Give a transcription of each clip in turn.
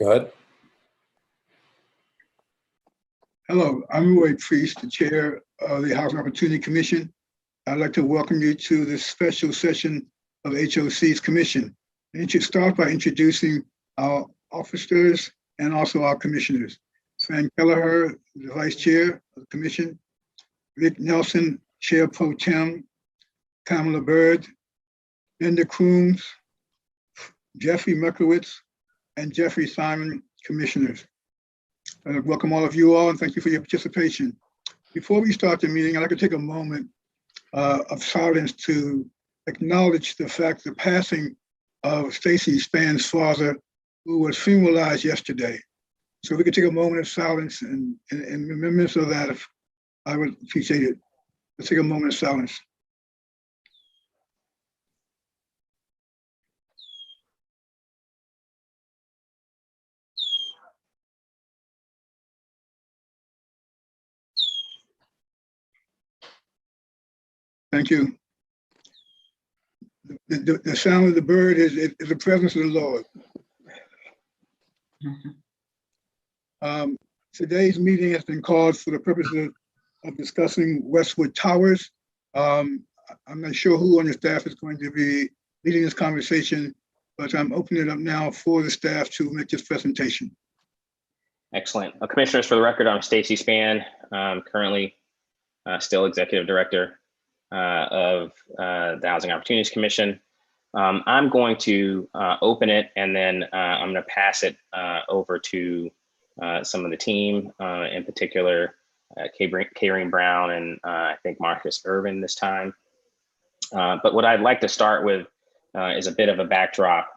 Go ahead. Hello, I'm Roy Priest, the chair of the Housing Opportunity Commission. I'd like to welcome you to this special session of HOC's commission. And to start by introducing our officers and also our commissioners. Fran Kelleher, the vice chair of the commission, Rick Nelson, chair pro tem, Kamala Bird, Linda Crooms, Jeffrey Mekowitz, and Jeffrey Simon, commissioners. Welcome all of you all, and thank you for your participation. Before we start the meeting, I'd like to take a moment of silence to acknowledge the fact the passing of Stacy Span's father, who was funeralized yesterday. So if we could take a moment of silence and remembrance of that, I would appreciate it. Let's take a moment of silence. Thank you. The sound of the bird is the presence of the Lord. Today's meeting has been called for the purpose of discussing Westwood Towers. I'm not sure who on the staff is going to be leading this conversation, but I'm opening it up now for the staff to make this presentation. Excellent. Commissioners, for the record, I'm Stacy Span, currently still executive director of the Housing Opportunities Commission. I'm going to open it, and then I'm going to pass it over to some of the team, in particular, Kareen Brown and I think Marcus Irvin this time. But what I'd like to start with is a bit of a backdrop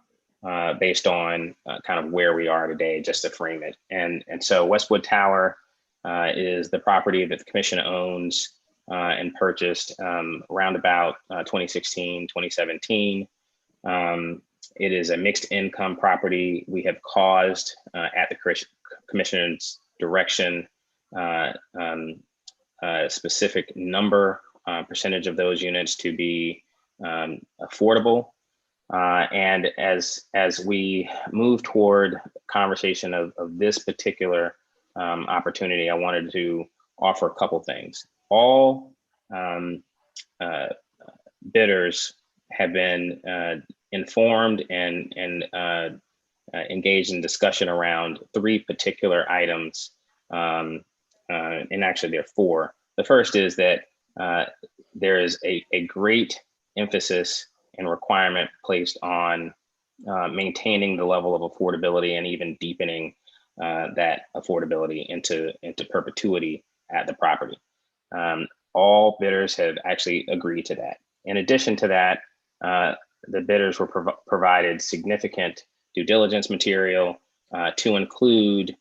based on kind of where we are today, just to frame it. And so Westwood Tower is the property that the commission owns and purchased around about 2016, 2017. It is a mixed income property. We have caused at the commission's direction a specific number, percentage of those units to be affordable. And as we move toward conversation of this particular opportunity, I wanted to offer a couple things. All bidders have been informed and engaged in discussion around three particular items, and actually there are four. The first is that there is a great emphasis and requirement placed on maintaining the level of affordability and even deepening that affordability into perpetuity at the property. All bidders have actually agreed to that. In addition to that, the bidders were provided significant due diligence material to include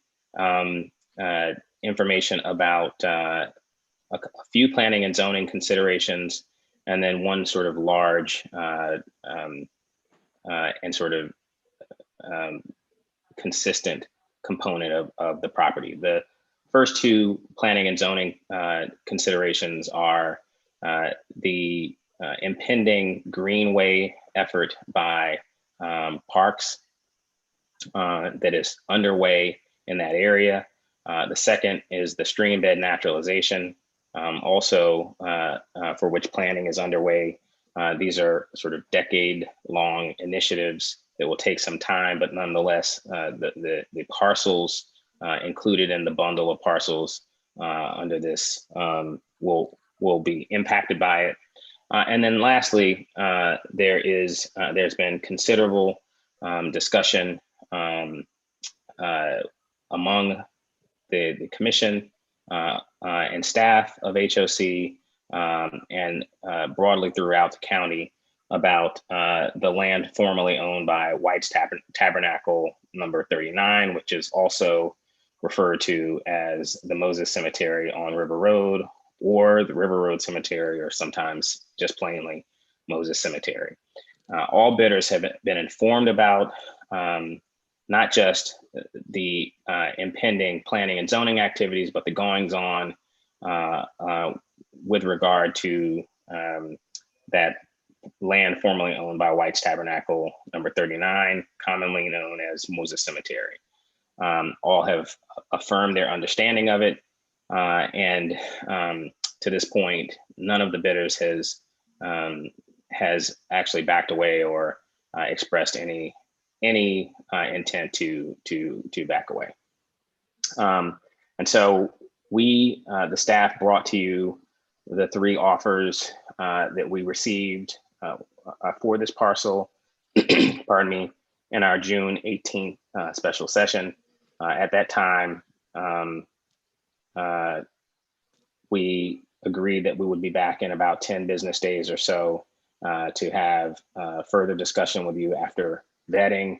information about a few planning and zoning considerations, and then one sort of large and sort of consistent component of the property. The first two planning and zoning considerations are the impending greenway effort by Parks that is underway in that area. The second is the stream bed naturalization, also for which planning is underway. These are sort of decade-long initiatives that will take some time, but nonetheless, the parcels included in the bundle of parcels under this will be impacted by it. And then lastly, there's been considerable discussion among the commission and staff of HOC and broadly throughout the county about the land formerly owned by White's Tabernacle number 39, which is also referred to as the Moses Cemetery on River Road, or the River Road Cemetery, or sometimes just plainly Moses Cemetery. All bidders have been informed about not just the impending planning and zoning activities, but the goings on with regard to that land formerly owned by White's Tabernacle number 39, commonly known as Moses Cemetery. all have affirmed their understanding of it. And to this point, none of the bidders has actually backed away or expressed any intent to back away. And so we, the staff, brought to you the 3 offers that we received for this parcel, pardon me, in our June 18th special session. At that time, we agreed that we would be back in about 10 business days or so to have further discussion with you after vetting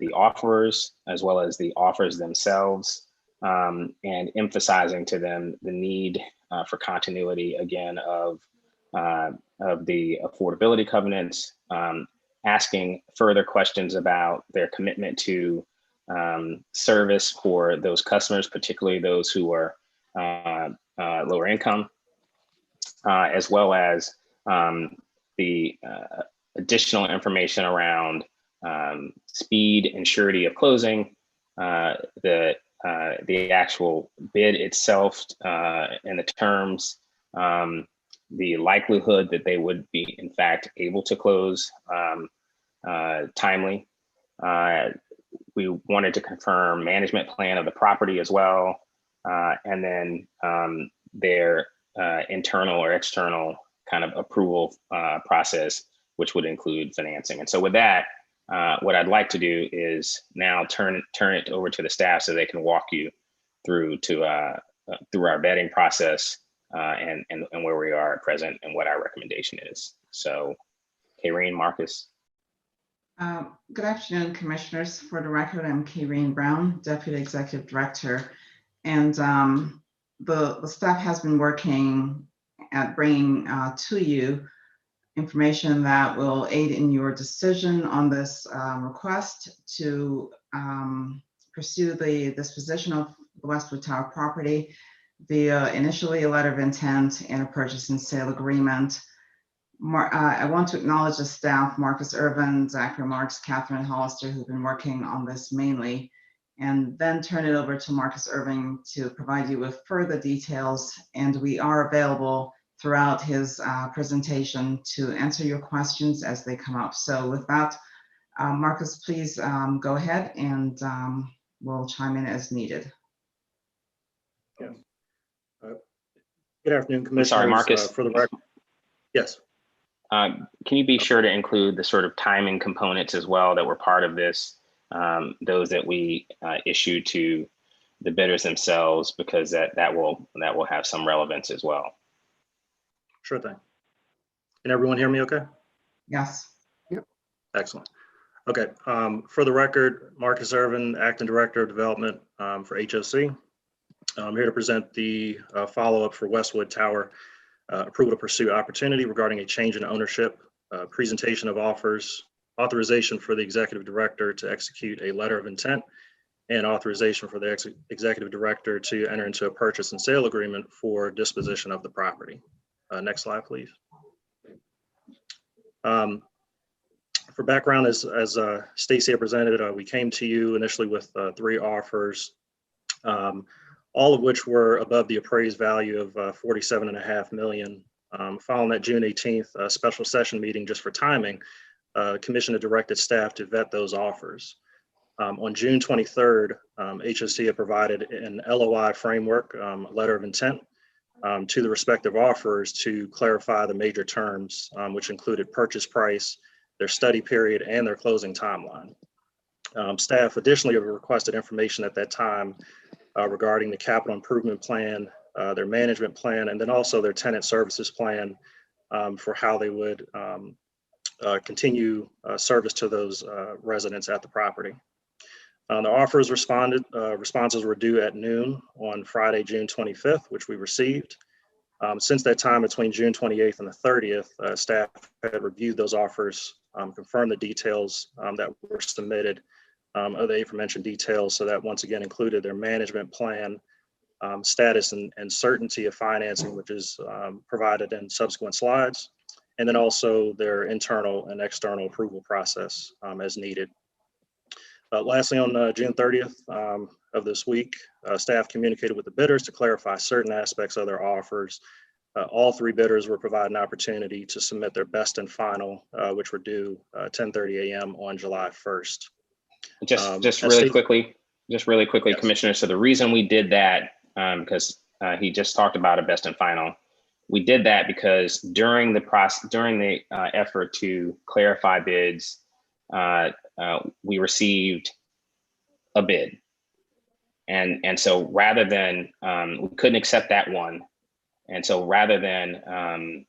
the offers as well as the offers themselves, and emphasizing to them the need for continuity again of the affordability covenants, asking further questions about their commitment to service for those customers, particularly those who are lower income, as well as the additional information around speed and surety of closing, the actual bid itself and the terms, the likelihood that they would be in fact able to close timely. We wanted to confirm management plan of the property as well, and then their internal or external kind of approval process, which would include financing. And so with that, what I'd like to do is now turn it over to the staff so they can walk you through our vetting process and where we are at present and what our recommendation is. So, Kayreen, Marcus. Good afternoon, commissioners. For the record, I'm Kayreen Brown, Deputy Executive Director, and the staff has been working at bringing to you information that will aid in your decision on this request to pursue the disposition of the Westwood Tower property via initially a letter of intent and a purchase and sale agreement. I want to acknowledge the staff, Marcus Irvin, Zachary Marks, Catherine Hollister, who've been working on this mainly, and then turn it over to Marcus Irving to provide you with further details. And we are available throughout his presentation to answer your questions as they come up. So with that, Marcus, please go ahead and we'll chime in as needed. Yes. Good afternoon, Commissioners. Sorry, Marcus. For the record, yes. Can you be sure to include the sort of timing components as well that were part of this, those that we issued to the bidders themselves, because that will have some relevance as well. Sure thing. Can everyone hear me okay? Yes. Yep. Excellent. Okay. For the record, Marcus Irvin, Acting Director of Development for HOC. I'm here to present the follow-up for Westwood Tower approval to pursue opportunity regarding a change in ownership, presentation of offers, authorization for the Executive Director to execute a letter of intent, and authorization for the Executive Director to enter into a purchase and sale agreement for disposition of the property. Next slide, please. For background, as Stacy presented, we came to you initially with 3 offers, all of which were above the appraised value of $47.5 million. Following that June 18th special session meeting, just for timing, Commission had directed staff to vet those offers. On June 23rd, HOC had provided an LOI framework, letter of intent, to the respective offers to clarify the major terms, which included purchase price, their study period, and their closing timeline. Staff additionally have requested information at that time regarding the capital improvement plan, their management plan, and then also their tenant services plan for how they would continue service to those residents at the property. The offers responses were due at noon on Friday, June 25th, which we received. Since that time, between June 28th and the 30th, staff had reviewed those offers, confirmed the details that were submitted of the aforementioned details. So that once again included their management plan, status and certainty of financing, which is provided in subsequent slides, and then also their internal and external approval process as needed. Lastly, on June 30th of this week, staff communicated with the bidders to clarify certain aspects of their offers. All three bidders were provided an opportunity to submit their best and final, which were due 10:30 a.m. on July 1st. Just really quickly, Yes. Commissioner. So the reason we did that, because he just talked about a best and final, we did that because during the process, during the effort to clarify bids, we received a bid, and so rather than we couldn't accept that one, and so rather than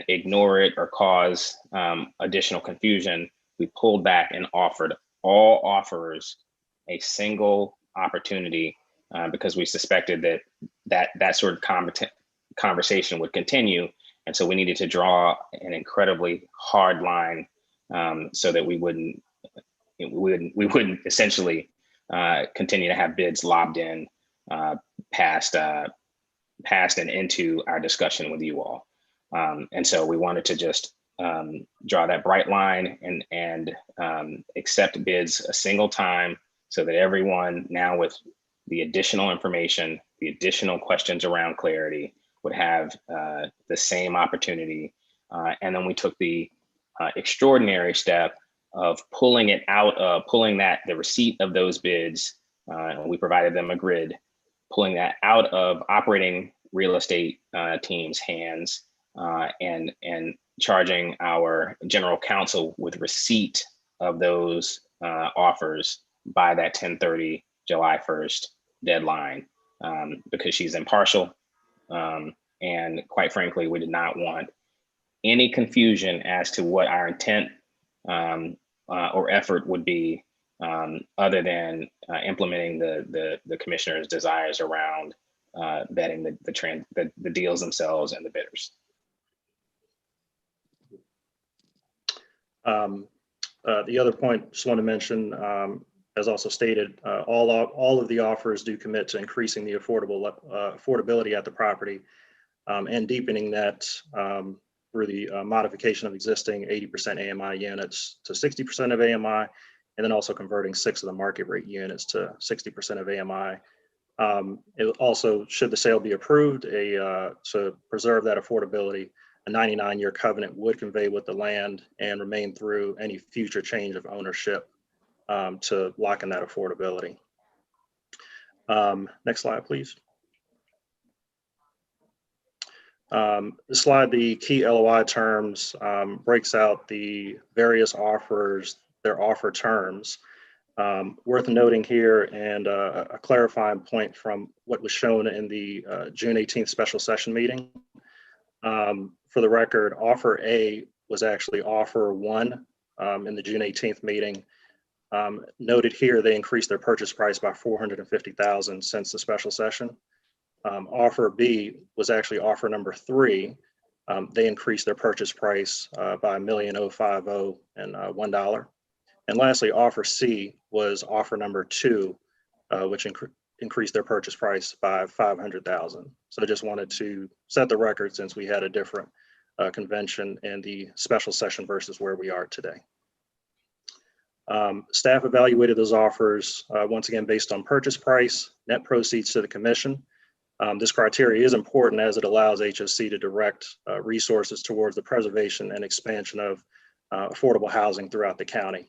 ignore it or cause additional confusion, we pulled back and offered all offerers a single opportunity because we suspected that sort of conversation would continue, and so we needed to draw an incredibly hard line so that we wouldn't essentially continue to have bids lobbed in past and into our discussion with you all. And so we wanted to just draw that bright line and accept bids a single time so that everyone now with the additional information, the additional questions around clarity would have the same opportunity. And then we took the extraordinary step of pulling the receipt of those bids. We provided them a grid, pulling that out of operating real estate team's hands and charging our general counsel with receipt of those offers by that 10:30 July 1st deadline because she's impartial. And quite frankly, we did not want any confusion as to what our intent or effort would be other than implementing the commissioner's desires around vetting the deals themselves and the bidders. The other point, just want to mention, as also stated, all of the offers do commit to increasing the affordability at the property and deepening that through the modification of existing 80% AMI units to 60% of AMI, and then also converting 6 of the market rate units to 60% of AMI. It also, should the sale be approved, to preserve that affordability, a 99-year covenant would convey with the land and remain through any future change of ownership to lock in that affordability. Next slide, please. This slide, the key LOI terms, breaks out the various offers, their offer terms. Worth noting here, and a clarifying point from what was shown in the June 18th special session meeting. For the record, offer A was actually offer 1 in the June 18th meeting. Noted here, they increased their purchase price by $450,000 since the special session. Offer B was actually offer number 3. They increased their purchase price by $1,050,001. And lastly, offer C was offer number 2, which increased their purchase price by $500,000. So I just wanted to set the record since we had a different convention in the special session versus where we are today. Staff evaluated those offers once again based on purchase price, net proceeds to the commission. This criteria is important as it allows HOC to direct resources towards the preservation and expansion of affordable housing throughout the county.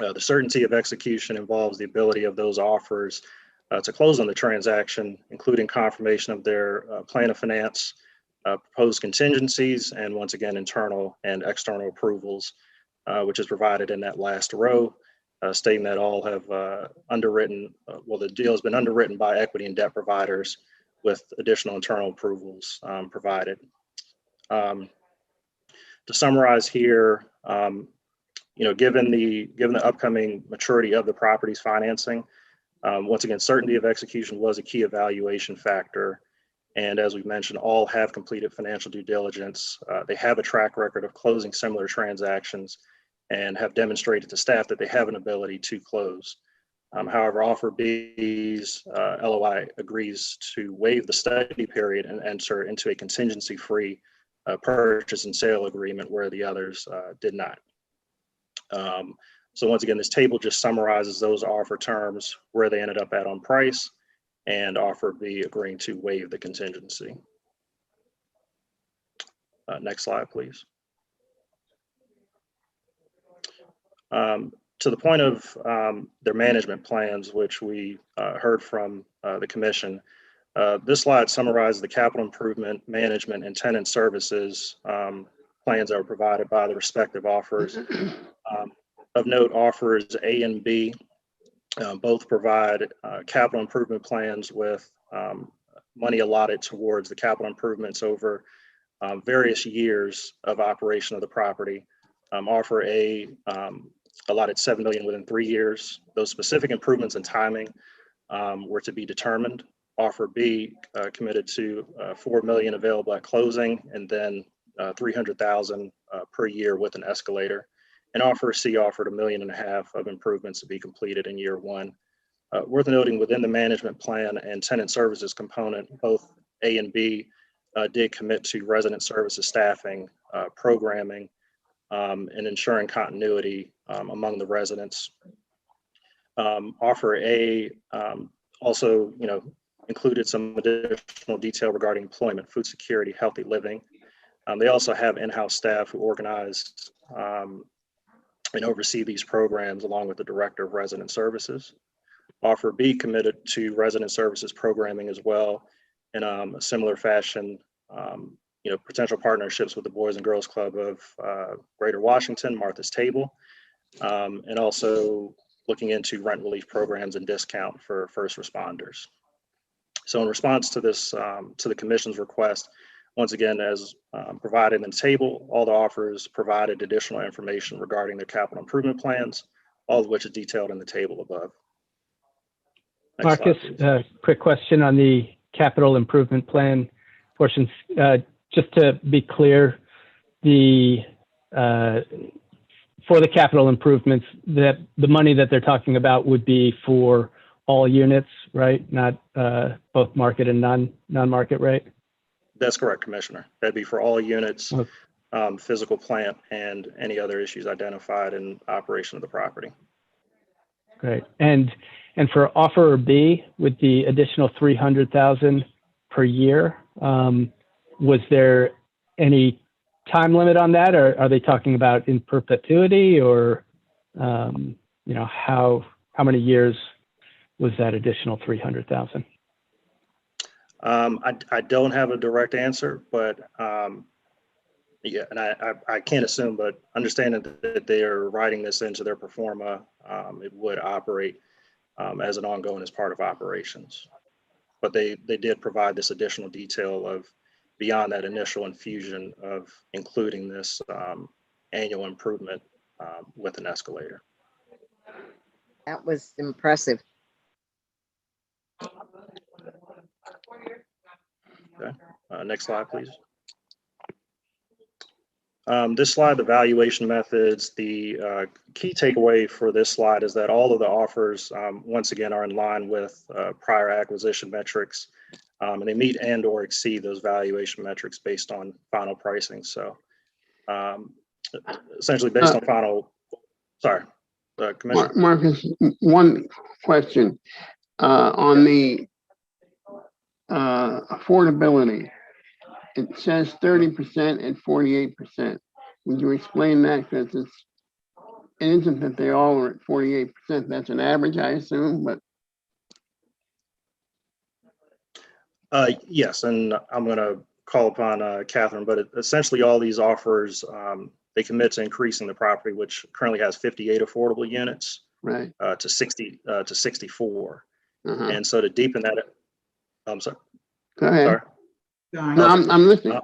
The certainty of execution involves the ability of those offers to close on the transaction, including confirmation of their plan of finance, proposed contingencies, and once again, internal and external approvals, which is provided in that last row, stating that all have underwritten, the deal has been underwritten by equity and debt providers with additional internal approvals provided. To summarize here, given the upcoming maturity of the property's financing, once again, certainty of execution was a key evaluation factor. And as we've mentioned, all have completed financial due diligence. They have a track record of closing similar transactions and have demonstrated to staff that they have an ability to close. However, offer B's LOI agrees to waive the study period and enter into a contingency-free purchase and sale agreement where the others did not. So once again, this table just summarizes those offer terms, where they ended up at on price, and offer B agreeing to waive the contingency. Next slide, please. To the point of their management plans, which we heard from the commission, this slide summarizes the capital improvement, management, and tenant services plans that were provided by the respective offers. Of note, offers A and B both provide capital improvement plans with money allotted towards the capital improvements over various years of operation of the property. Offer A allotted $7 million within 3 years. Those specific improvements and timing were to be determined. Offer B committed to $4 million available at closing, and then $300,000 per year with an escalator. And offer C offered $1.5 million of improvements to be completed in year 1. Worth noting, within the management plan and tenant services component, both A and B did commit to resident services staffing, programming, and ensuring continuity among the residents. Offer A also, included some additional detail regarding employment, food security, healthy living. They also have in-house staff who organize and oversee these programs, along with the director of resident services. Offer B committed to resident services programming as well in a similar fashion. Potential partnerships with the Boys and Girls Club of Greater Washington, Martha's Table, and also looking into rent relief programs and discount for first responders. So in response to this, to the commission's request, once again, as provided in the table, all the offers provided additional information regarding their capital improvement plans, all of which is detailed in the table above. Next Marcus, slide, quick question on the capital improvement plan portions. Just to be clear, for the capital improvements, that the money that they're talking about would be for all units, right? Not both market and non-market rate? That's correct, Commissioner. That'd be for all units, Okay. Physical plant, and any other issues identified in operation of the property. Great. And for offer B, with the additional $300,000 per year, was there any time limit on that, or are they talking about in perpetuity, or how many years was that additional $300,000? I don't have a direct answer, but yeah, and I can't assume, but understanding that they are writing this into their pro forma, it would operate as an ongoing as part of operations. But they did provide this additional detail of beyond that initial infusion of including this annual improvement with an escalator. That was impressive. Okay, next slide, please. This slide, the valuation methods, the key takeaway for this slide is that all of the offers, once again, are in line with prior acquisition metrics, and they meet and or exceed those valuation metrics based on final pricing. So essentially based on final, sorry, Commissioner. Marcus, one question on the affordability. It says 30% and 48%. Would you explain that? Because it isn't that they all are at 48%. That's an average, I assume, but. Yes, and I'm going to call upon Catherine, but essentially all these offers, they commit to increasing the property, which currently has 58 affordable units, Right. to 64. Uh-huh. And so to deepen that, I'm sorry. Go ahead. Sorry. No, I'm listening.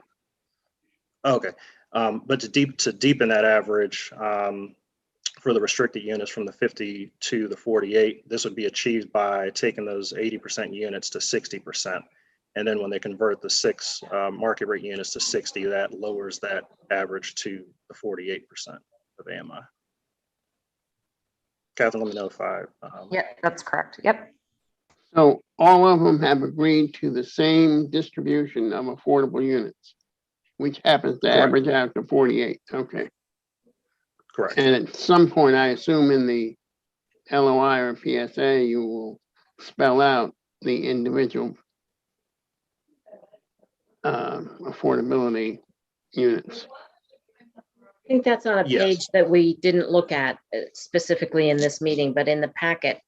Okay, but to deepen that average for the restricted units from the 50 to the 48, this would be achieved by taking those 80% units to 60%. And then when they convert the 6 market rate units to 60, that lowers that average to the 48% of AMI. Catherine, let me know if I. Yeah, that's correct. Yep. So all of them have agreed to the same distribution of affordable units, which happens to Correct. average out to 48. Okay. Correct. And at some point, I assume in the LOI or PSA, you will spell out the individual affordability units. I think that's on a Yes. page that we didn't look at specifically in this meeting, but in the packet,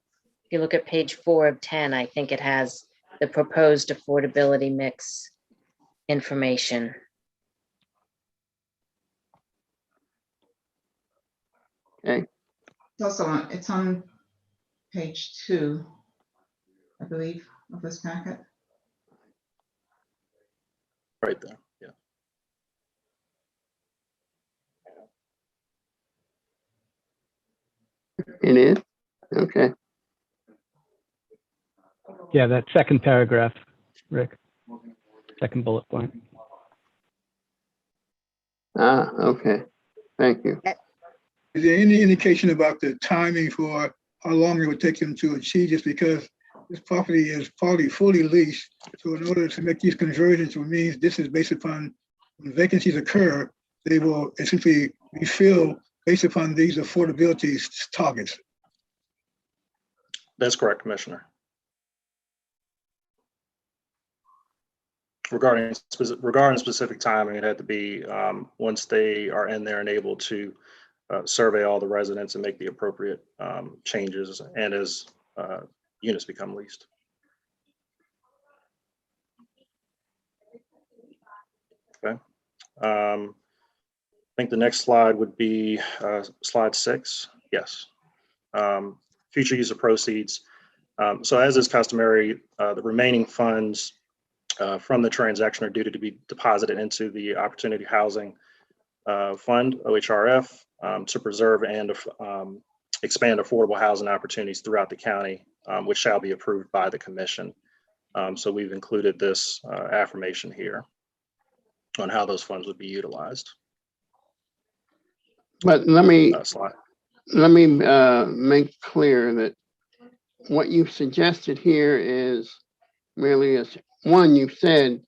if you look at page 4 of 10, I think it has the proposed affordability mix information. Okay, It's on page 2, I believe, of this packet. Right there. Yeah. it is? Okay, Yeah, that second paragraph, Rick. Second bullet point. okay, thank you. Is there any indication about the timing for how long it would take them to achieve this? Because this property is probably fully leased. So in order to make these conversions, which means this is based upon when vacancies occur, they will essentially refill based upon these affordability targets. That's correct, Commissioner. Regarding specific timing, it had to be once they are in there and able to survey all the residents and make the appropriate changes, and as units become leased. Okay. I think the next slide would be slide 6. Yes. Future use of proceeds. So as is customary, the remaining funds from the transaction are due to be deposited into the Opportunity Housing Fund, OHRF, to preserve and expand affordable housing opportunities throughout the county, which shall be approved by the commission. So we've included this affirmation here on how those funds would be utilized. But let me Slide. make clear that what you've suggested here is merely as one, you said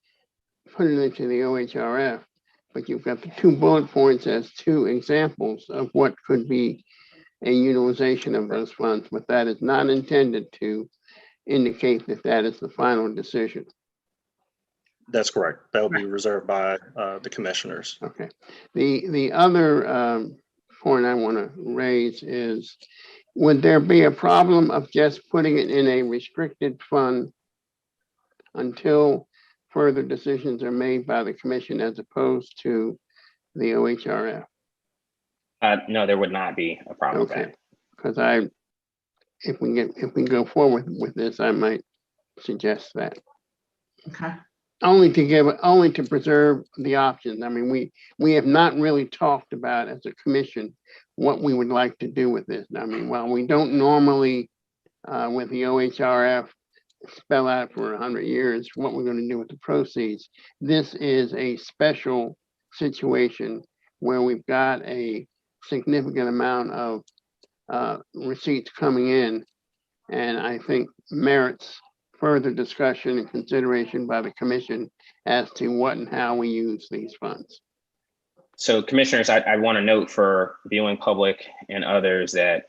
put it into the OHRF, but you've got the 2 bullet points as 2 examples of what could be a utilization of those funds, but that is not intended to indicate that that is the final decision. That's correct. That will be reserved by the commissioners. Okay. The other point I want to raise is, would there be a problem of just putting it in a restricted fund until further decisions are made by the commission as opposed to the OHRF? No, there would not be a problem with Okay, that. because if we go forward with this, I might suggest that. Okay. Only to preserve the options. I mean, we have not really talked about as a commission what we would like to do with this. I mean, while we don't normally with the OHRF spell out for 100 years what we're going to do with the proceeds, this is a special situation where we've got a significant amount of receipts coming in, and I think merits further discussion and consideration by the commission as to what and how we use these funds. So commissioners, I want to note for viewing public and others that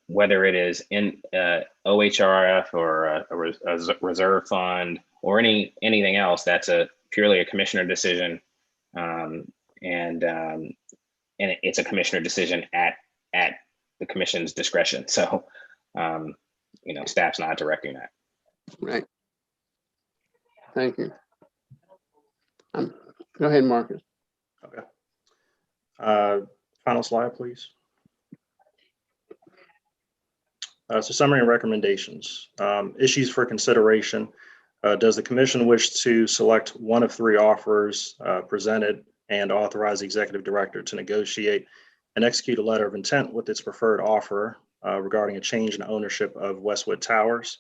whether it is in OHRF or a reserve fund or anything else, that's purely a commissioner decision, and it's a commissioner decision at the commission's discretion. So staff's not directing that. Right. Thank you. Go ahead, Marcus. Okay. Final slide, please. So summary and recommendations. Issues for consideration. Does the commission wish to select one of 3 offers presented and authorize the executive director to negotiate and execute a letter of intent with its preferred offer regarding a change in ownership of Westwood Towers?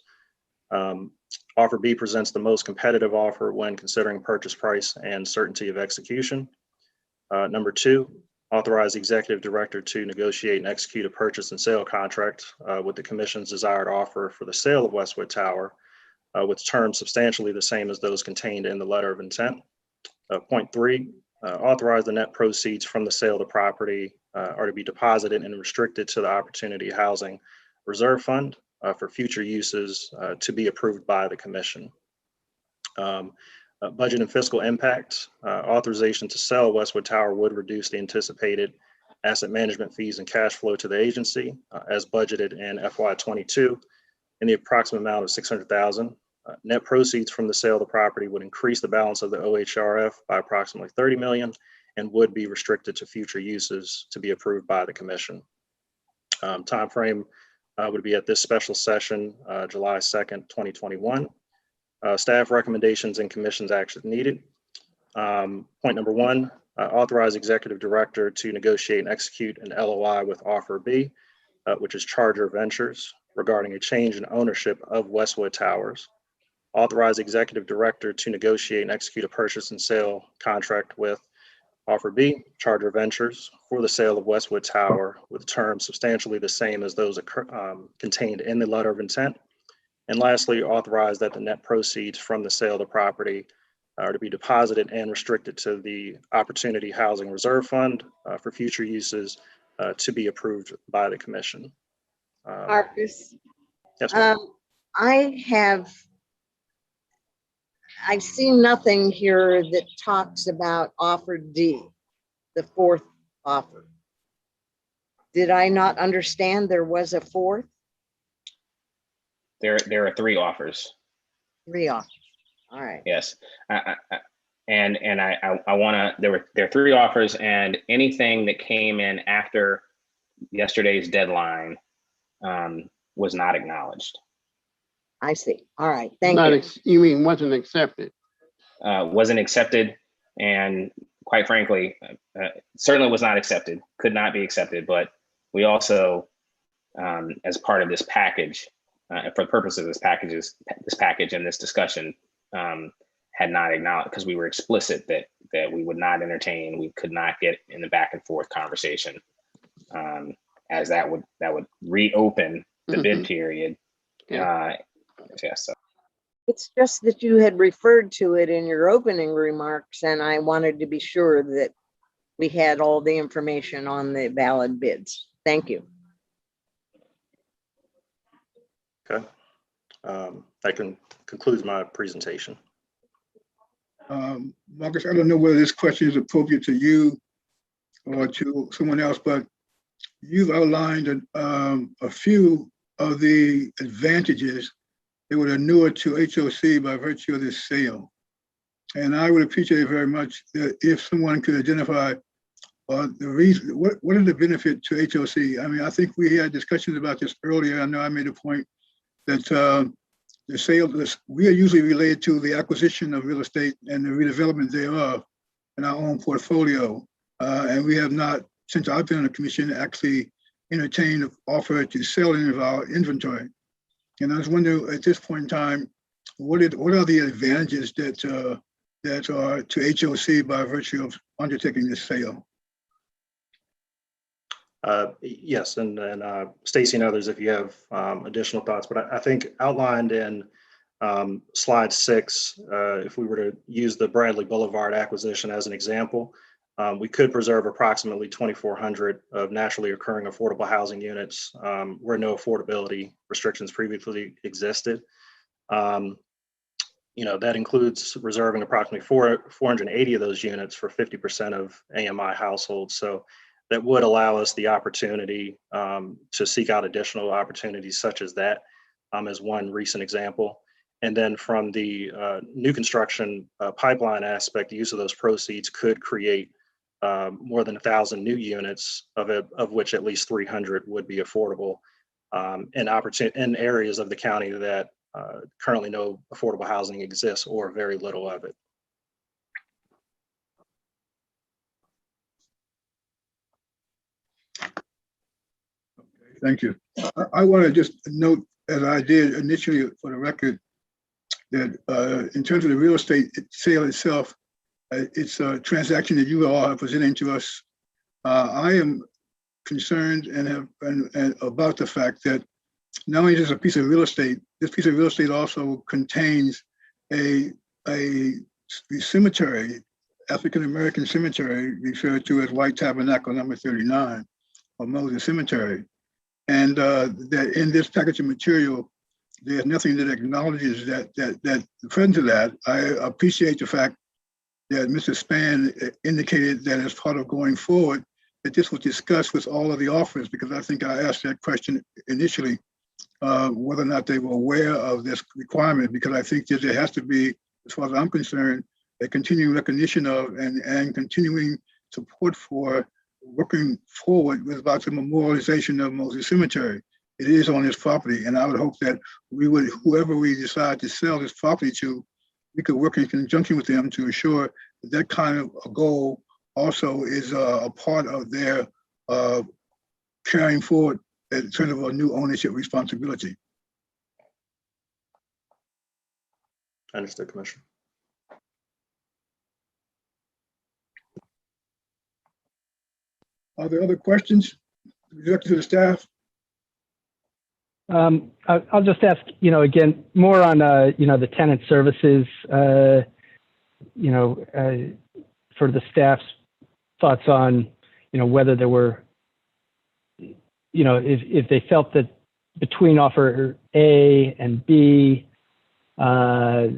Offer B presents the most competitive offer when considering purchase price and certainty of execution. Number 2, authorize the executive director to negotiate and execute a purchase and sale contract with the commission's desired offer for the sale of Westwood Tower with terms substantially the same as those contained in the letter of intent. Point 3, authorize the net proceeds from the sale of the property are to be deposited and restricted to the Opportunity Housing Reserve Fund for future uses to be approved by the commission. Budget and fiscal impact, authorization to sell Westwood Tower would reduce the anticipated asset management fees and cash flow to the agency as budgeted in FY22 in the approximate amount of $600,000. Net proceeds from the sale of the property would increase the balance of the OHRF by approximately $30 million and would be restricted to future uses to be approved by the commission. Timeframe would be at this special session, July 2nd, 2021. Staff recommendations and commission's action needed. Point number one, authorize executive director to negotiate and execute an LOI with Offer B, which is Charger Ventures, regarding a change in ownership of Westwood Towers. Authorize executive director to negotiate and execute a purchase and sale contract with Offer B, Charger Ventures, for the sale of Westwood Tower with terms substantially the same as those contained in the letter of intent. And lastly, authorize that the net proceeds from the sale of the property are to be deposited and restricted to the Opportunity Housing Reserve Fund for future uses to be approved by the commission. Marcus, Yes, ma'am. I've seen nothing here that talks about offer D, the fourth offer. Did I not understand there was a fourth? There are 3 offers. 3 offers. All right. Yes. I want to, there are 3 offers, and anything that came in after yesterday's deadline was not acknowledged. I see. All right. Thank you. You mean wasn't accepted? Wasn't accepted, and quite frankly, certainly was not accepted, could not be accepted. But we also, as part of this package, for the purpose of this package and this discussion, had not acknowledged, because we were explicit that we would not entertain, we could not get in the back and forth conversation, as that would reopen the bid period. Yeah. Yes. So. It's just that you had referred to it in your opening remarks, and I wanted to be sure that we had all the information on the valid bids. Thank you. Okay. That concludes my presentation. Marcus, I don't know whether this question is appropriate to you or to someone else, but you've outlined a few of the advantages that would inure to HOC by virtue of this sale. And I would appreciate it very much that if someone could identify the reason, what is the benefit to HOC? I mean, I think we had discussions about this earlier. I know I made a point that the sale, we are usually related to the acquisition of real estate and the redevelopment thereof in our own portfolio. And we have not, since I've been on the commission, actually entertained an offer to sell any of our inventory. And I was wondering at this point in time, what are the advantages that are to HOC by virtue of undertaking this sale? Yes, and Stacy and others, if you have additional thoughts, but I think outlined in slide 6, if we were to use the Bradley Boulevard acquisition as an example, we could preserve approximately 2,400 of naturally occurring affordable housing units where no affordability restrictions previously existed. That includes reserving approximately 480 of those units for 50% of AMI households. So that would allow us the opportunity to seek out additional opportunities such as that, as one recent example. And then from the new construction pipeline aspect, the use of those proceeds could create more than 1,000 new units, of which at least 300 would be affordable in areas of the county that currently no affordable housing exists or very little of it. Thank you. I want to just note, as I did initially for the record, that in terms of the real estate sale itself, it's a transaction that you all are presenting to us. I am concerned and about the fact that not only is this a piece of real estate, this piece of real estate also contains a cemetery African-American cemetery referred to as White Tabernacle number 39 or Moses Cemetery. And that in this package of material, there's nothing that acknowledges that the presence of that. I appreciate the fact that Mr. Span indicated that as part of going forward, that this was discussed with all of the offers, because I think I asked that question initially, whether or not they were aware of this requirement, because I think that there has to be, as far as I'm concerned, a continuing recognition of and continuing support for working forward with about the memorialization of Moses Cemetery. It is on his property, and I would hope that we would, whoever we decide to sell this property to, we could work in conjunction with them to ensure that that kind of a goal also is a part of their carrying forward in terms of a new ownership responsibility. Understood, Commissioner. Are there other questions directed to the staff? I'll just ask, again, more on, the tenant services, for the staff's thoughts on, whether there were, if they felt that between offer A and B, that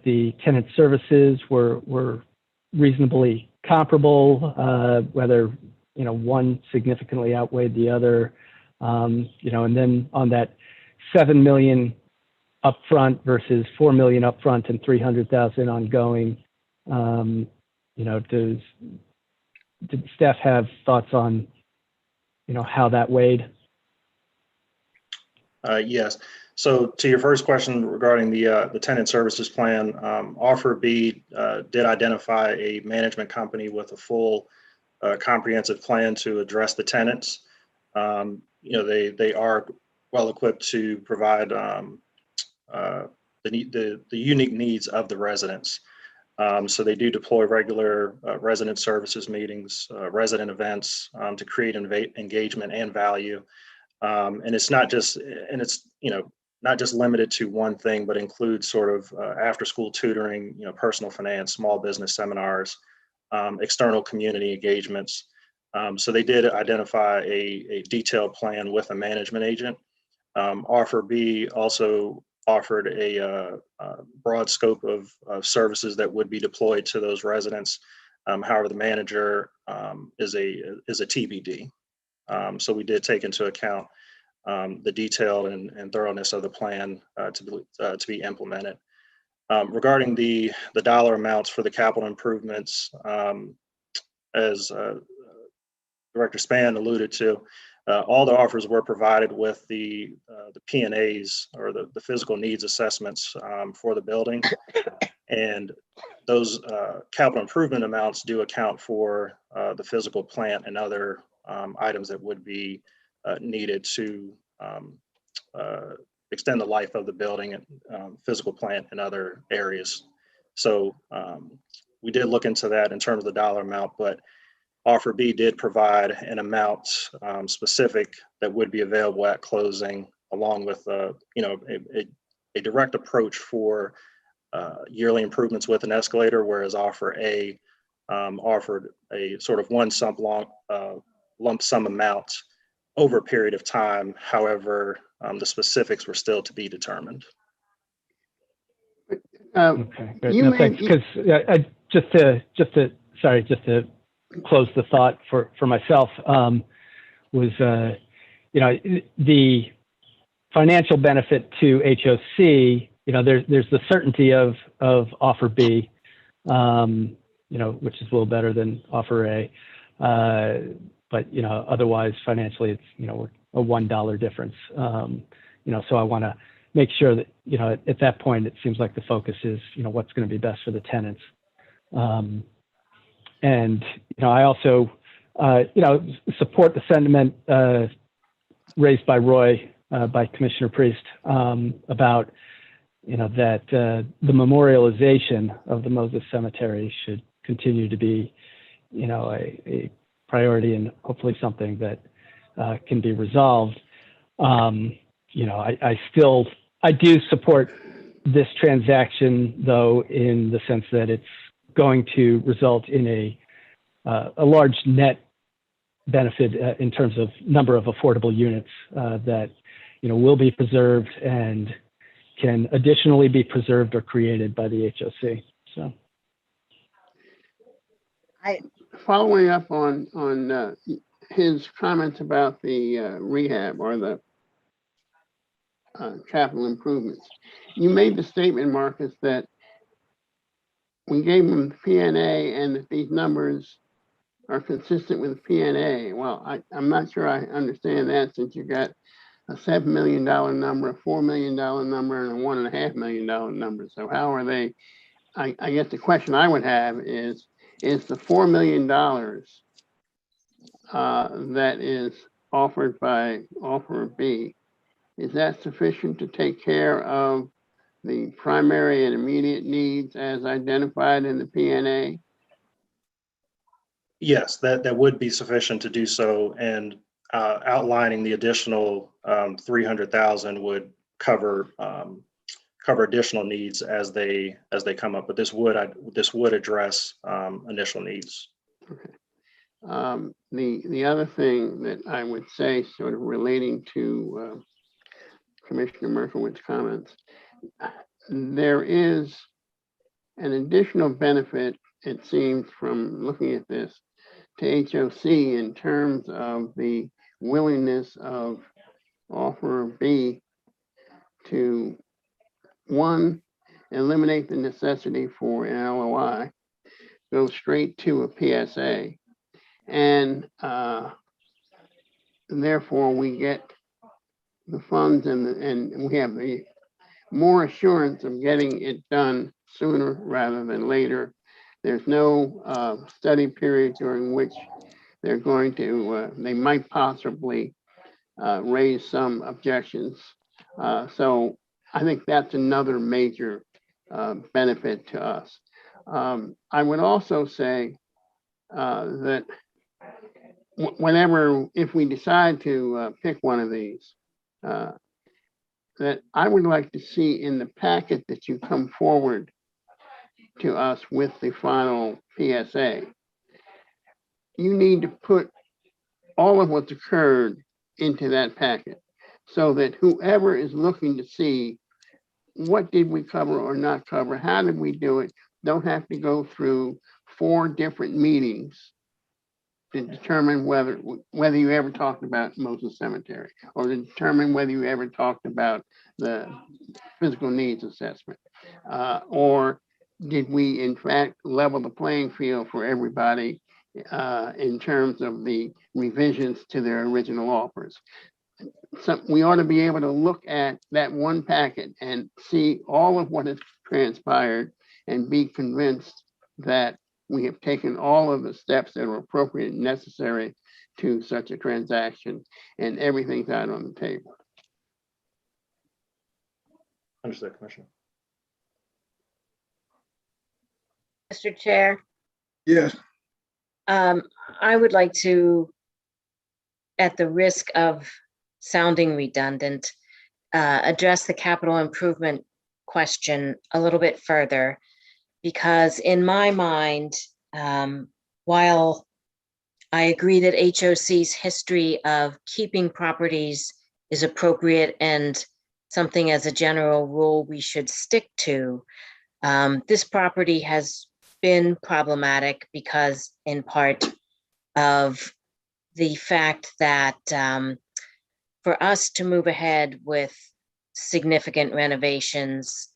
the tenant services were reasonably comparable, whether, one significantly outweighed the other. And then on that 7 million upfront versus 4 million upfront and 300,000 ongoing, did staff have thoughts on, how that weighed? Yes. So to your first question regarding the tenant services plan, offer B did identify a management company with a full comprehensive plan to address the tenants. They are well equipped to provide the unique needs of the residents. So they do deploy regular resident services meetings, resident events to create engagement and value. And it's not just, not just limited to one thing, but includes sort of after school tutoring, personal finance, small business seminars, external community engagements. So they did identify a detailed plan with a management agent. Offer B also offered a broad scope of services that would be deployed to those residents. However, the manager is a TBD. So we did take into account the detail and thoroughness of the plan to be implemented. Regarding the dollar amounts for the capital improvements, as Director Span alluded to, all the offers were provided with the P&As, or the physical needs assessments for the building. And those capital improvement amounts do account for the physical plant and other items that would be needed to extend the life of the building and physical plant in other areas. So we did look into that in terms of the dollar amount, but offer B did provide an amount specific that would be available at closing, along with a direct approach for yearly improvements with an escalator, whereas offer A offered a sort of lump sum amount over a period of time. However, the specifics were still to be determined. Okay, good. No, thanks. Because just to close the thought for myself, was the financial benefit to HOC. There's the certainty of offer B, which is a little better than offer A. But otherwise financially it's a $1 difference. So I want to make sure that at that point it seems like the focus is what's going to be best for the tenants. And I also support the sentiment raised by Roy, by Commissioner Priest, about that the memorialization of the Moses Cemetery should continue to be a priority, and hopefully something that can be resolved. I do support this transaction, though, in the sense that it's going to result in a large net benefit in terms of number of affordable units that will be preserved and can additionally be preserved or created by the HOC. So, Following up on his comments about the rehab or the capital improvements, you made the statement, Marcus, that we gave them the PNA and that these numbers are consistent with PNA. Well, I'm not sure I understand that, since you got a $7 million number, a $4 million number, and a $1.5 million number. So how are they? I guess the question I would have is the $4 million that is offered by offer B, is that sufficient to take care of the primary and immediate needs as identified in the PNA? Yes, that would be sufficient to do so, and outlining the additional 300,000 would cover additional needs as they come up. But this would address initial needs. Okay. The other thing that I would say, sort of relating to Commissioner Merkelwitz's comments, there is an additional benefit, it seems, from looking at this to HOC in terms of the willingness of offeror B to, one, eliminate the necessity for an LOI, go straight to a PSA, and therefore we get the funds and we have the more assurance of getting it done sooner rather than later. There's no study period during which they're going to, they might possibly raise some objections. So I think that's another major benefit to us. I would also say that if we decide to pick one of these, that I would like to see in the packet that you come forward to us with the final PSA. You need to put all of what's occurred into that packet so that whoever is looking to see what did we cover or not cover, how did we do it, don't have to go through 4 different meetings to determine whether you ever talked about Moses Cemetery, or to determine whether you ever talked about the physical needs assessment, or did we in fact level the playing field for everybody in terms of the revisions to their original offers. So we ought to be able to look at that one packet and see all of what has transpired and be convinced that we have taken all of the steps that are appropriate and necessary to such a transaction, and everything's out on the table. Understood, Commissioner. Mr. Chair, Yes, I would like to, at the risk of sounding redundant, address the capital improvement question a little bit further, because in my mind, while I agree that HOC's history of keeping properties is appropriate and something as a general rule we should stick to, this property has been problematic because in part of the fact that for us to move ahead with significant renovations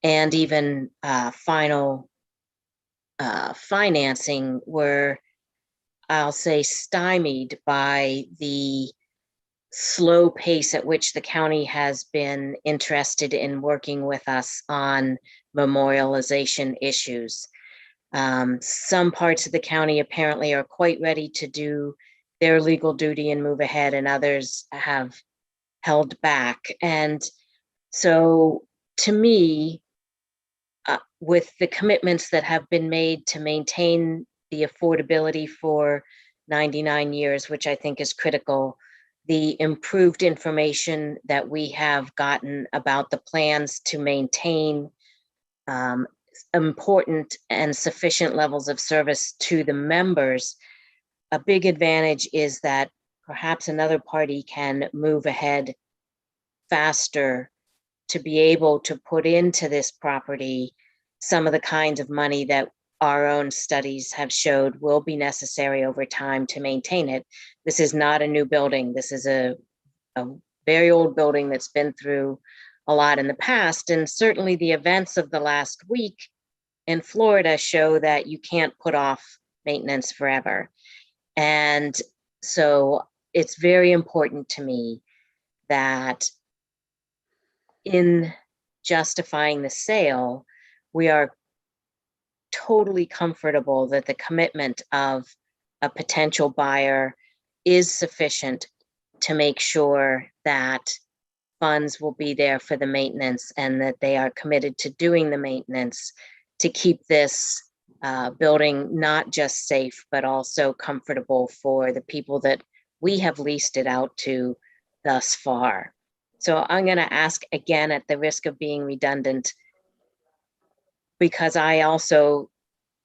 and even final financing were, I'll say, stymied by the slow pace at which the county has been interested in working with us on memorialization issues. Some parts of the county apparently are quite ready to do their legal duty and move ahead, and others have held back. And so to me, with the commitments that have been made to maintain the affordability for 99 years, which I think is critical, the improved information that we have gotten about the plans to maintain important and sufficient levels of service to the members, a big advantage is that perhaps another party can move ahead faster to be able to put into this property some of the kinds of money that our own studies have showed will be necessary over time to maintain it. This is not a new building. This is a very old building that's been through a lot in the past. And certainly the events of the last week in Florida show that you can't put off maintenance forever. And so it's very important to me that in justifying the sale, we are totally comfortable that the commitment of a potential buyer is sufficient to make sure that funds will be there for the maintenance and that they are committed to doing the maintenance to keep this building not just safe, but also comfortable for the people that we have leased it out to thus far. So I'm going to ask again, at the risk of being redundant, because I also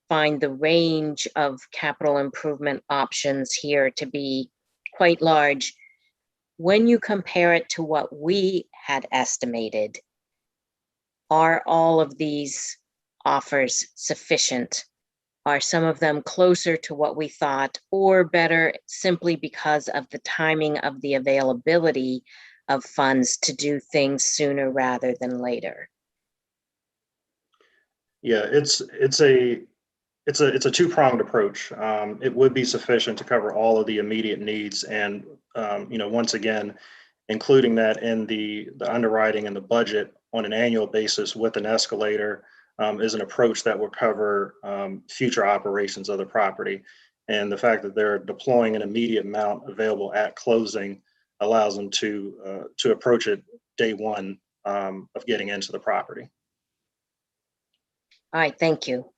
find the range of capital improvement options here to be quite large. When you compare it to what we had estimated, are all of these offers sufficient? Are some of them closer to what we thought, or better simply because of the timing of the availability of funds to do things sooner rather than later? Yeah, it's a two-pronged approach. It would be sufficient to cover all of the immediate needs, and once again, including that in the underwriting and the budget on an annual basis with an escalator is an approach that will cover future operations of the property. And the fact that they're deploying an immediate amount available at closing allows them to approach it day one of getting into the property. All right, thank you.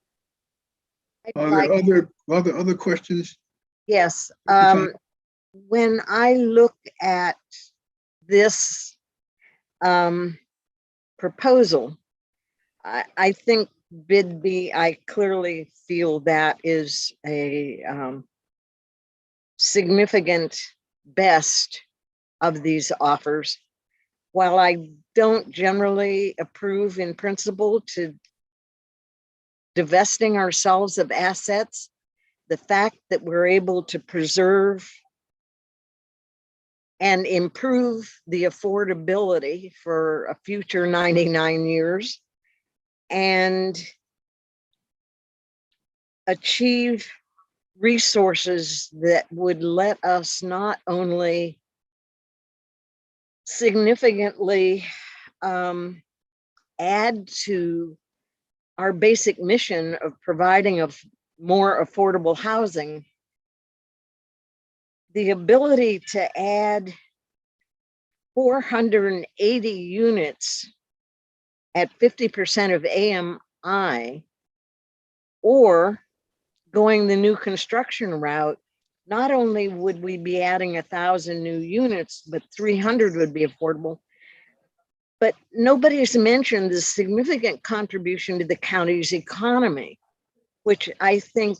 Are Like- there other questions? Yes, Mr. when I look at this proposal, I think bid B, I clearly feel that is a significant best of these offers. While I don't generally approve in principle to divesting ourselves of assets, the fact that we're able to preserve and improve the affordability for a future 99 years and achieve resources that would let us not only significantly add to our basic mission of providing of more affordable housing, the ability to add 480 units at 50% of AMI, or going the new construction route, not only would we be adding 1,000 new units, but 300 would be affordable. But nobody's mentioned the significant contribution to the county's economy, which I think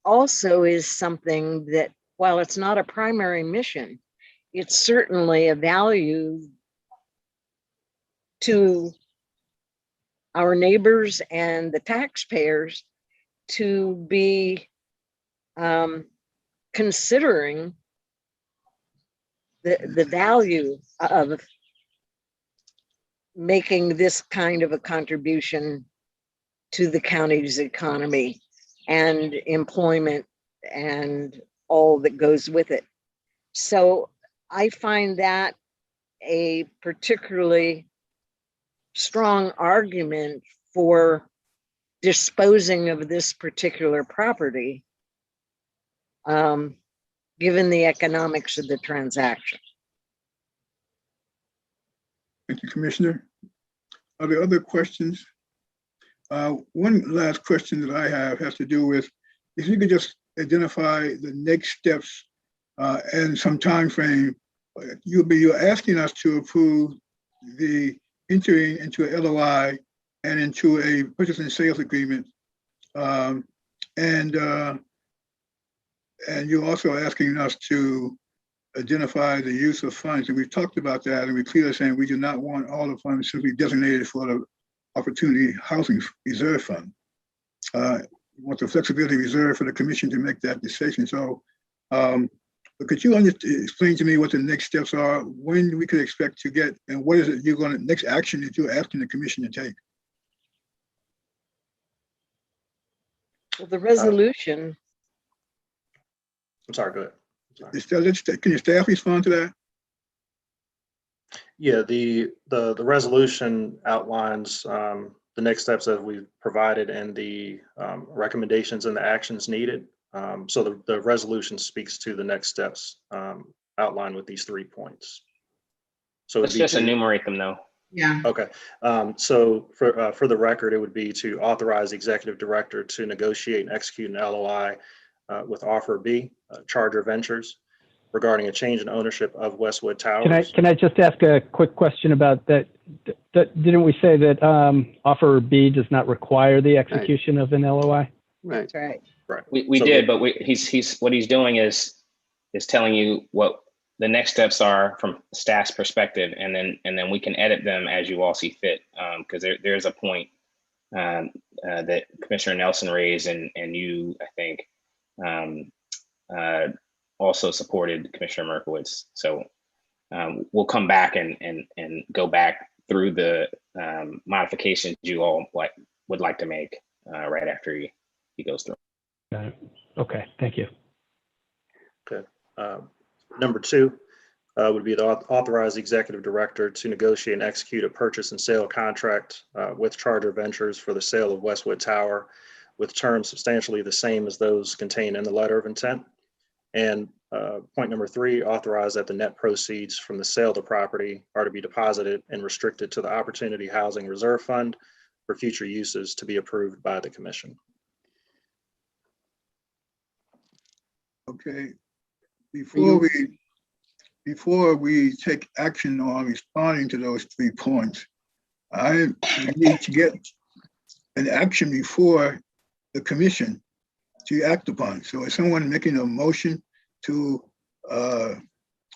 also is something that, while it's not a primary mission, it's certainly a value to our neighbors and the taxpayers to be considering the value of making this kind of a contribution to the county's economy and employment and all that goes with it. So I find that a particularly strong argument for disposing of this particular property, given the economics of the transaction. Thank you, Commissioner. Are there other questions? One last question that I have has to do with, if you could just identify the next steps and some time frame. You're asking us to approve the entering into a LOI and into a purchase and sales agreement. And you're also asking us to identify the use of funds. And we've talked about that, and we're clearly saying we do not want all the funds to be designated for the Opportunity Housing Reserve Fund. We want the flexibility reserved for the commission to make that decision. So but could you explain to me what the next steps are, when we could expect to get, and what is it you're going to, next action that you're asking the commission to take? Well, the resolution, I'm sorry, go ahead. I'm sorry. Can your staff respond to that? Yeah, the resolution outlines the next steps that we've provided and the recommendations and the actions needed. So the resolution speaks to the next steps outlined with these 3 points. So Let's just enumerate them though. Yeah. Okay, so for the record, it would be to authorize the executive director to negotiate and execute an LOI with Offer B, Charger Ventures, regarding a change in ownership of Westwood Towers. Can I just ask a quick question about that? Didn't we say that offer B does not require the execution of an LOI? Right. that's right. Right. We So did, but he's what he's doing is telling you what the next steps are from staff's perspective, and then we can edit them as you all see fit. Because there's a point that Commissioner Nelson raised, and you, I think, also supported Commissioner Merkowitz. So we'll come back and go back through the modifications you all would like to make right after he goes through. Got it. Okay, thank you. Okay. Number 2 would be to authorize the executive director to negotiate and execute a purchase and sale contract with Charger Ventures for the sale of Westwood Tower, with terms substantially the same as those contained in the letter of intent. And point number 3, authorize that the net proceeds from the sale of the property are to be deposited and restricted to the Opportunity Housing Reserve Fund for future uses to be approved by the commission. Okay, before we take action on responding to those 3 points, I need to get an action before the commission to act upon. So is someone making a motion to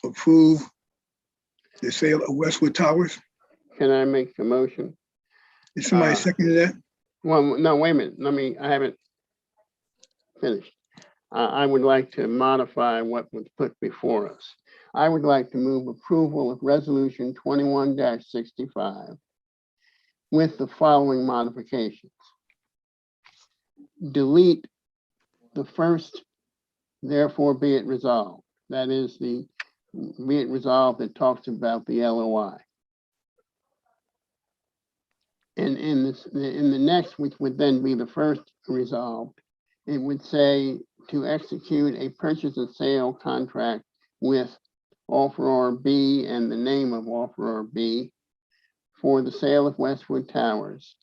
approve the sale of Westwood Towers? Can I make a motion? Is somebody seconding that? Well, no, wait a minute. I haven't finished. I would like to modify what was put before us. I would like to move approval of resolution 21-65 with the following modifications. Delete the first, therefore be it resolved. That is the be it resolved that talks about the LOI. And in the next, which would then be the first resolved, it would say to execute a purchase and sale contract with Offeror B and the name of Offeror B for the sale of Westwood Towers,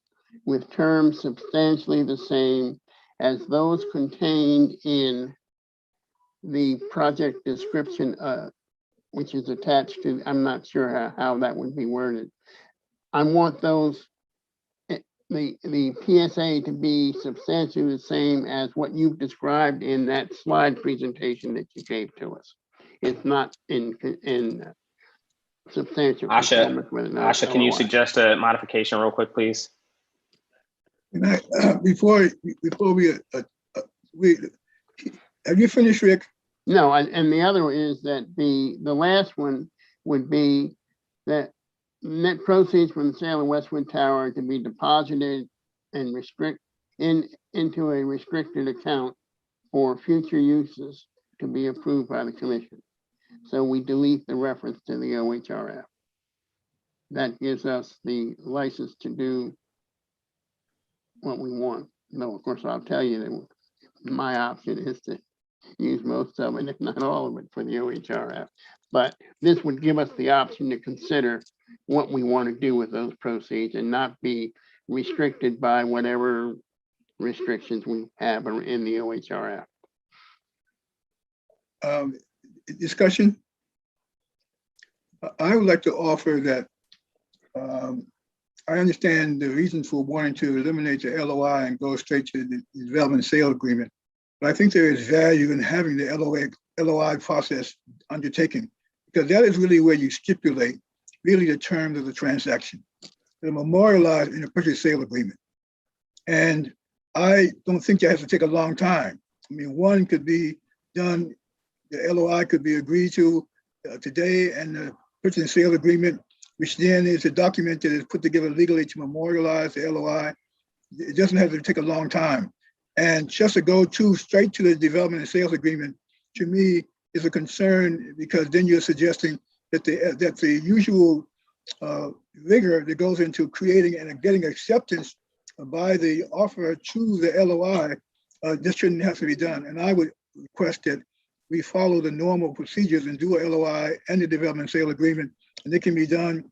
with terms substantially the same as those contained in the project description, which is attached to, I'm not sure how that would be worded. I want those, the PSA to be substantially the same as what you've described in that slide presentation that you gave to us. It's not in substantial. Asha, can you suggest a modification real quick, please? And before we have you finished, Rick? No, and the other is that the last one would be that net proceeds from the sale of Westwood Tower to be deposited and into a restricted account for future uses to be approved by the commission. So we delete the reference to the OHRF. That gives us the license to do what we want. No, of course, I'll tell you that my option is to use most of it, if not all of it, for the OHRF. But this would give us the option to consider what we want to do with those proceeds and not be restricted by whatever restrictions we have in the OHRF. Discussion. I would like to offer that I understand the reason for wanting to eliminate the LOI and go straight to the development sale agreement. But I think there is value in having the LOI process undertaken, because that is really where you stipulate really the terms of the transaction. They're memorialized in a purchase sale agreement. And I don't think that has to take a long time. I mean, one could be done, the LOI could be agreed to today, and the purchase and sale agreement, which then is a document that is put together legally to memorialize the LOI. It doesn't have to take a long time. And just to go straight to the development and sales agreement, to me, is a concern, because then you're suggesting that the usual rigor that goes into creating and getting acceptance by the offeror to the LOI, this shouldn't have to be done. And I would request that we follow the normal procedures and do a LOI and the development sale agreement, and it can be done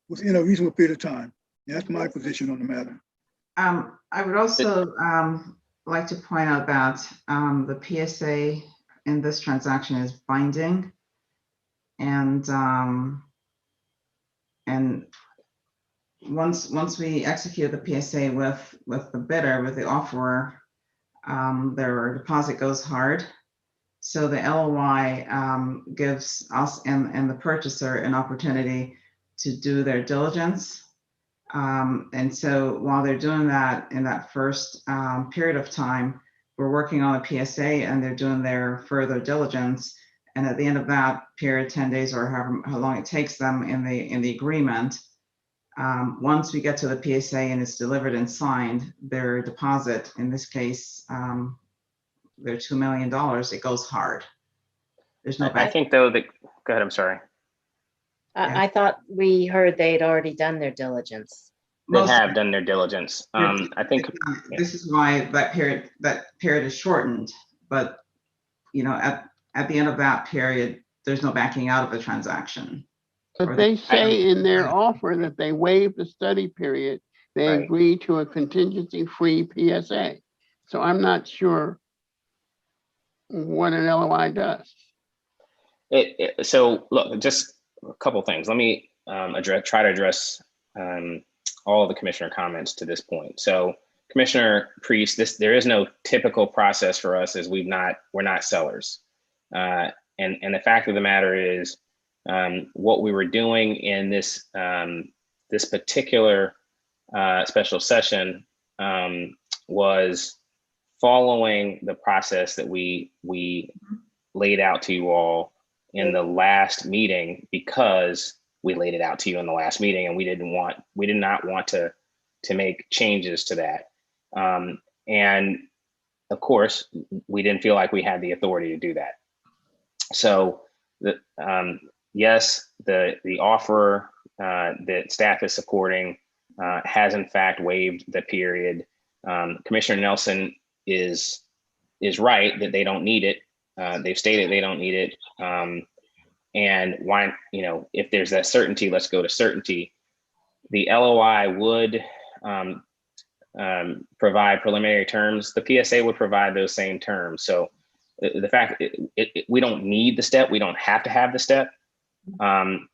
within a reasonable period of time. And that's my position on the matter. I would also like to point out that the PSA in this transaction is binding, and once we execute the PSA with the bidder, with the offerer, their deposit goes hard. So the LOI gives us and the purchaser an opportunity to do their diligence. And so while they're doing that in that first period of time, we're working on a PSA and they're doing their further diligence. And at the end of that period, 10 days or how long it takes them in the agreement, once we get to the PSA and it's delivered and signed, their deposit, in this case, their $2 million, it goes hard. There's no. I think though that, go ahead, I'm sorry. Yeah. I thought we heard they'd already done their diligence. They have done their diligence. I think This is why that period is shortened, but at the end of that period, there's no backing out of the transaction. But they say in their offer that they waive the study period. They Right. agree to a contingency-free PSA. So I'm not sure what an LOI does. So look, just a couple things. Let me try to address all of the commissioner comments to this point. So Commissioner Priest, there is no typical process for us, as we're not sellers. And the fact of the matter is, what we were doing in this this particular special session was following the process that we laid out to you all in the last meeting, because we laid it out to you in the last meeting, and we did not want to make changes to that. And of course, we didn't feel like we had the authority to do that. So yes, the offer that staff is supporting has in fact waived the period. Commissioner Nelson is right that they don't need it. They've stated they don't need it. And why, if there's that certainty, let's go to certainty. The LOI would provide preliminary terms. The PSA would provide those same terms. So the fact we don't need the step, we don't have to have the step. And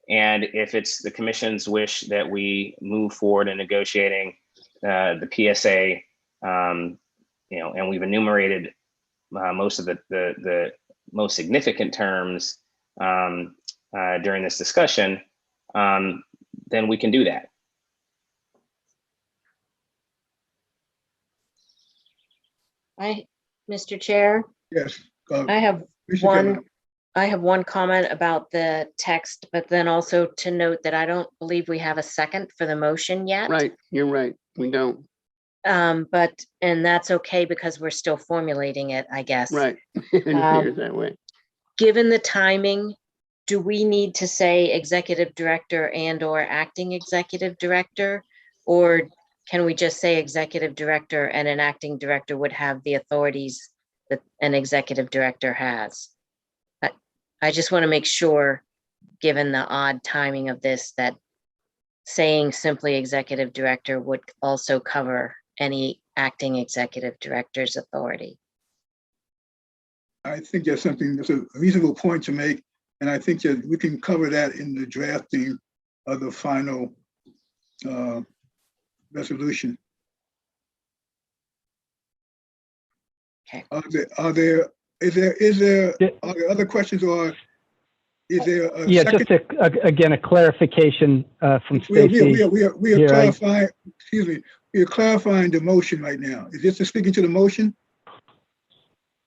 if it's the commission's wish that we move forward in negotiating the PSA, and we've enumerated most of the most significant terms during this discussion, then we can do that. Mr. Chair, Yes. I have Commissioner Kavanaugh. one comment about the text, but then also to note that I don't believe we have a second for the motion yet. Right, you're right. We don't. And that's okay because we're still formulating it, I guess. Right. It appears that way. Given the timing, do we need to say executive director and/or acting executive director? Or can we just say executive director and an acting director would have the authorities that an executive director has? I just want to make sure, given the odd timing of this, that saying simply executive director would also cover any acting executive director's authority. I think that's a reasonable point to make. And I think that we can cover that in the drafting of the final resolution. Okay. Are there other questions, or is there a Yeah, second? just again, a clarification from We are Stacy. clarifying, excuse me, we are clarifying the motion right now. Is this speaking to the motion?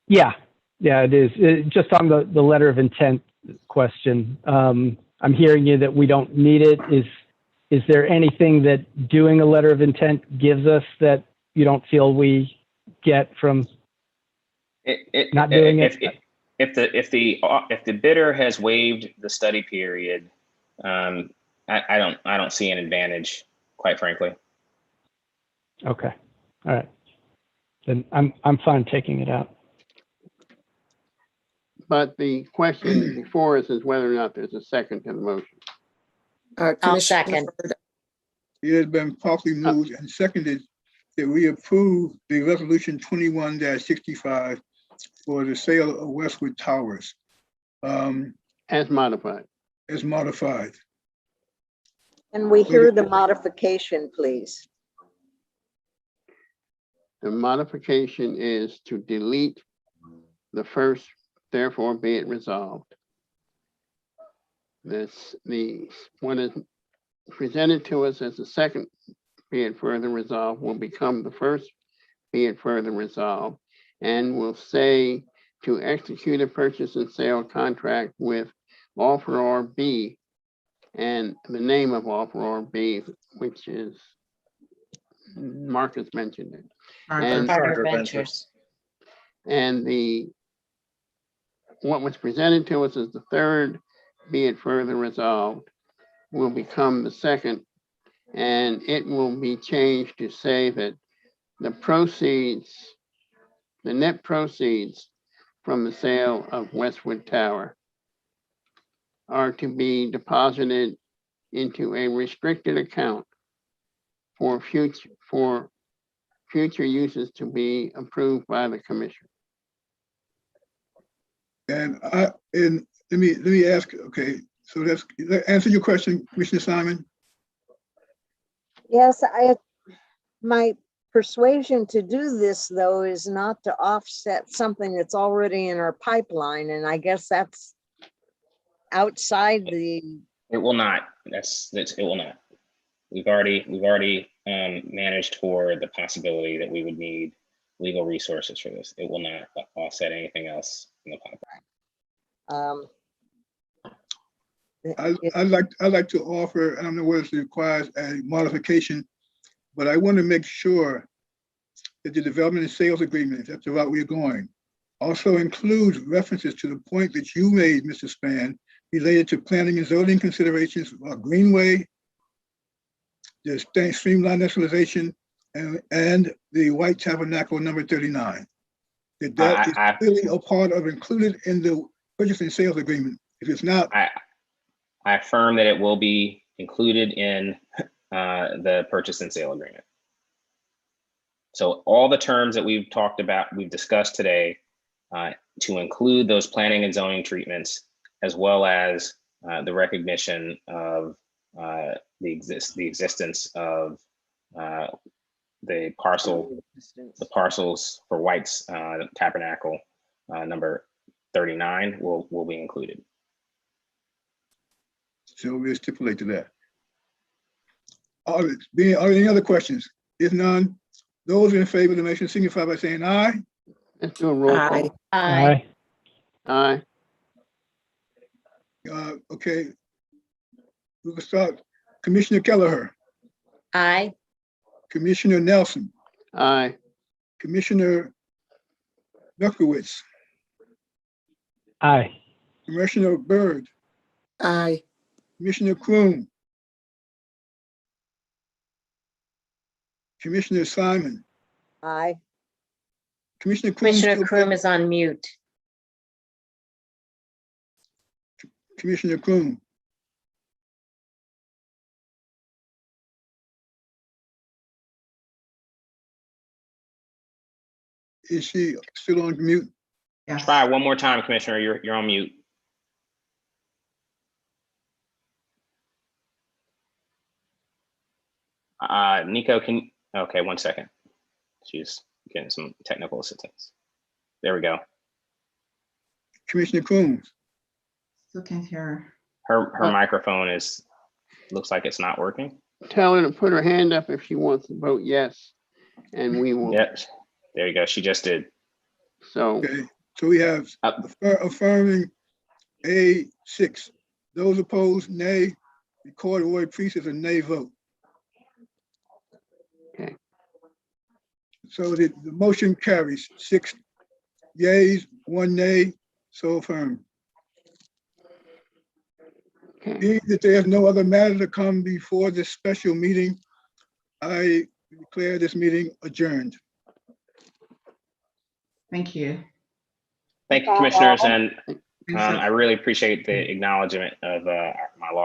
Yeah, it is. Just on the letter of intent question, I'm hearing you that we don't need it. Is there anything that doing a letter of intent gives us that you don't feel we get from not doing it? If the bidder has waived the study period, I don't see an advantage, quite frankly. Okay, all right. Then I'm fine taking it out. But the question before us is whether or not there's a second to the motion. I'll Commissioner second. Furr, It has been properly moved and seconded that we approve the resolution 21-65 for the sale of Westwood Towers As modified. as modified. Can we hear the modification, please? The modification is to delete the first, therefore be it resolved. What is presented to us as the second, be it further resolved, will become the first, be it further resolved, and will say to execute a purchase and sale contract with offeror B, and the name of offeror B, which is, Marcus mentioned it. And Carter Ventures. And what was presented to us as the third, be it further resolved, will become the second, and it will be changed to say that the net proceeds from the sale of Westwood Tower are to be deposited into a restricted account for future uses to be approved by the commission. And let me ask, okay, so that answer your question, Commissioner Simon? Yes, my persuasion to do this, though, is not to offset something that's already in our pipeline, and I guess that's outside the. It will not. It will not. We've already managed for the possibility that we would need legal resources for this. It will not offset anything else in the pipeline. I'd like to offer, I don't know whether it requires a modification, but I want to make sure that the development and sales agreement, if that's the route we're going, also includes references to the point that you made, Mr. Span, related to planning and zoning considerations of Greenway, the streamline nationalization, and the White Tabernacle number 39. That is clearly a part of included in the purchase and sales agreement. If it's not, I affirm that it will be included in the purchase and sale agreement. So all the terms that we've talked about, we've discussed today, to include those planning and zoning treatments, as well as the recognition of the existence of the parcels for White's Tabernacle number 39 will be included. so we'll stipulate to that. Are there any other questions? If none, those in favor of the motion signify by saying aye. Let's do a roll Aye. call. Aye. Aye. Okay, we will start. Commissioner Kelleher, Aye. Commissioner Nelson, Aye. Commissioner Berkowitz, Aye. Commissioner Byrd, Aye. Commissioner Kroon, Commissioner Simon, Aye. Commissioner Kroon. Commissioner Kroom is on mute. Commissioner Kroon. Is she still on mute? Yes. Try one more time, Commissioner. You're on mute. Nico, okay, 1 second. She's getting some technical assistance. There we go. Commissioner Coombs. Still can't hear. Her microphone looks like it's not working. Tell her to put her hand up if she wants to vote yes, and we will. Yep, there you go. She just did. So, Okay, so we have affirming A6. Those opposed, nay. Record Roy Priest as a nay vote. okay, So the motion carries 6 yeas, 1 nay, so affirmed. okay. Being that there's no other matter to come before this special meeting, I declare this meeting adjourned. Thank you. Thank you, commissioners, and Thanks, I really appreciate the acknowledgement of my law.